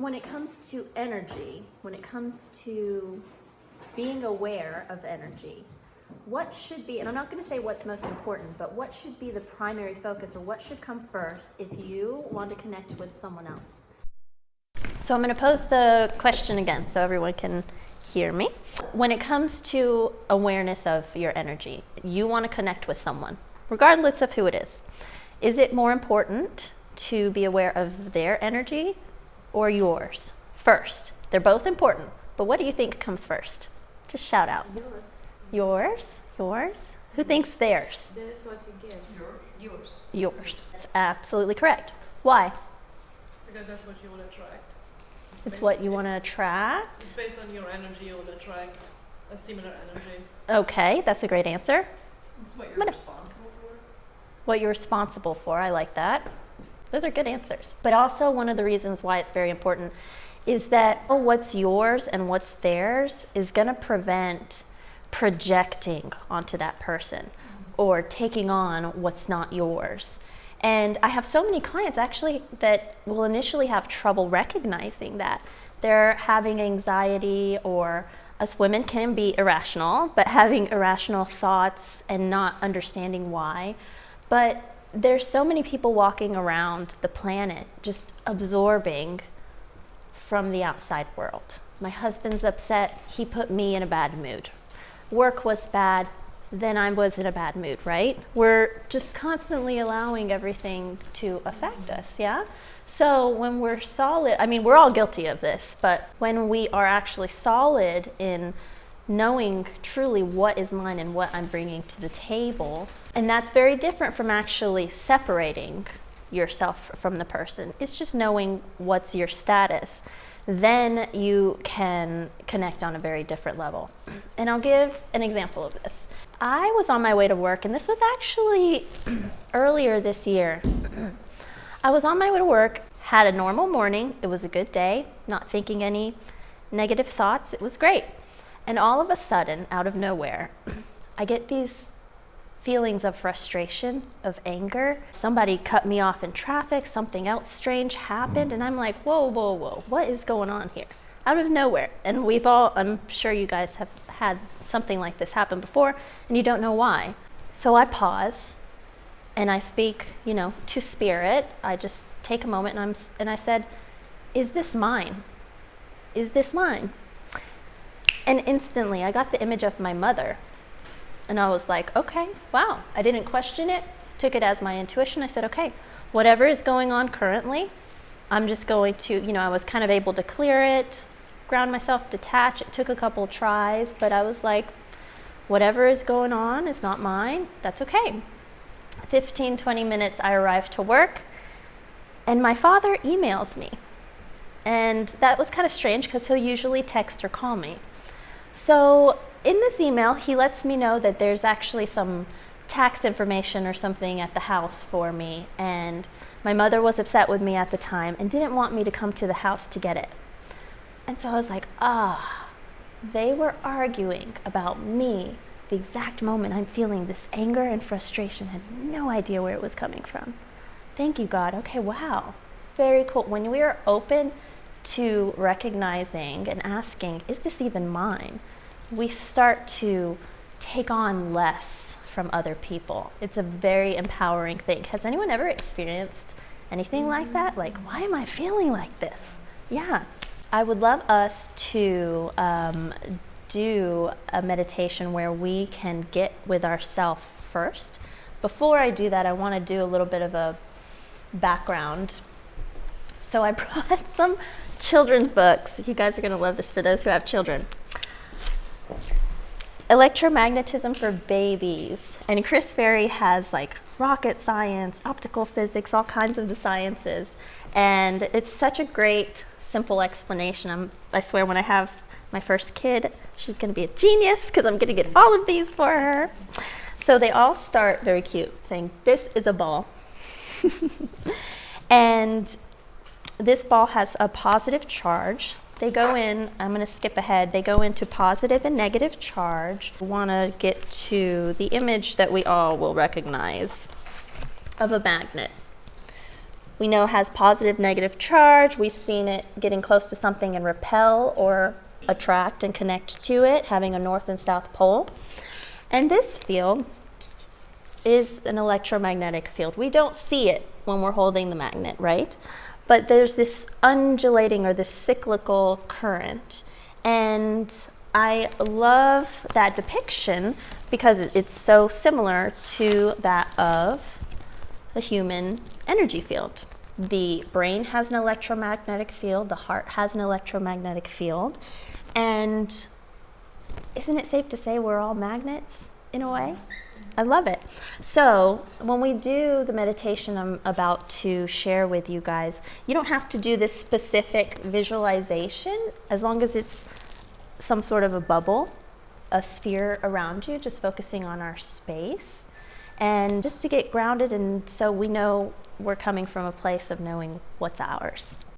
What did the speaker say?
when it comes to energy, when it comes to being aware of energy, what should be, and I'm not going to say what's most important, but what should be the primary focus, or what should come first if you want to connect with someone else? So I'm going to pose the question again so everyone can hear me. When it comes to awareness of your energy, you want to connect with someone, regardless of who it is it more important to be aware of their energy or yours first? They're both important, but what do you think comes first? Just shout out. Yours? Who thinks theirs? This is what you give. Yours. Yours. That's absolutely correct. Why? Because that's what you want to attract. It's what you want to attract. It's based on your energy, you want to attract a similar energy. Okay, that's a great answer. It's what you're responsible for. What you're responsible for, I like that. Those are good answers. But also one of the reasons why it's very important is that what's yours and what's theirs is going to prevent projecting onto that person or taking on what's not yours. And I have so many clients actually that will initially have trouble recognizing that. They're having anxiety, or us women can be irrational, but having irrational thoughts and not understanding why. But there's so many people walking around the planet just absorbing from the outside world. My husband's upset, he put me in a bad mood. Work was bad, then I was in a bad mood, right? We're just constantly allowing everything to affect us, yeah? So when we're solid, I mean, we're all guilty of this, but when we are actually solid in knowing truly what is mine and what I'm bringing to the table, and that's very different from actually separating yourself from the person. It's just knowing what's your status. Then you can connect on a very different level. And I'll give an example of this. I was on my way to work, and this was actually earlier this year. I was on my way to work, had a normal morning. It was a good day, not thinking any negative thoughts. It was great. And all of a sudden, out of nowhere, I get these feelings of frustration, of anger. Somebody cut me off in traffic, something else strange happened, and I'm like, whoa, what is going on here? Out of nowhere. And we've all, I'm sure you guys have had something like this happen before, and you don't know why. So I pause, and I speak, to spirit. I just take a moment, and I said, is this mine? Is this mine? And instantly, I got the image of my mother. And I was like, okay, wow. I didn't question it, took it as my intuition. I said, okay, whatever is going on currently, I'm just going to, I was kind of able to clear it, ground myself, detach. It took a couple tries, but I was like, whatever is going on is not mine. That's okay. 15, 20 minutes, I arrived to work, and my father emails me. And that was kind of strange because he'll usually text or call me. So in this email, he lets me know that there's actually some tax information or something at the house for me, and my mother was upset with me at the time and didn't want me to come to the house to get it. And so I was like, they were arguing about me the exact moment I'm feeling this anger and frustration. Had no idea where it was coming from. Thank you, God. Okay, wow. Very cool. When we are open to recognizing and asking, is this even mine? We start to take on less from other people. It's a very empowering thing. Has anyone ever experienced anything like that? Like, why am I feeling like this? Yeah. I would love us to do a meditation where we can get with ourselves first. Before I do that, I want to do a little bit of a background. So I brought some children's books. You guys are going to love this for those who have children. Electromagnetism for Babies. And Chris Ferry has like rocket science, optical physics, all kinds of the sciences. And it's such a great, simple explanation. I swear when I have my first kid, she's going to be a genius because I'm going to get all of these for her. So they all start very cute, saying, this is a ball. And this ball has a positive charge. They go in, I'm going to skip ahead, they go into positive and negative charge. I want to get to the image that we all will recognize of a magnet. we know has positive, negative charge. We've seen it getting close to something and repel or attract and connect to it, having a north and south pole. And this field is an electromagnetic field. We don't see it when we're holding the magnet, right? But there's this undulating or this cyclical current. And I love that depiction because it's so similar to that of the human energy field. The brain has an electromagnetic field, the heart has an electromagnetic field, and isn't it safe to say we're all magnets in a way? I love it. So when we do the meditation I'm about to share with you guys, you don't have to do this specific visualization as long as it's some sort of a bubble, a sphere around you, just focusing on our space. And just to get grounded and so we know we're coming from a place of knowing what's ours.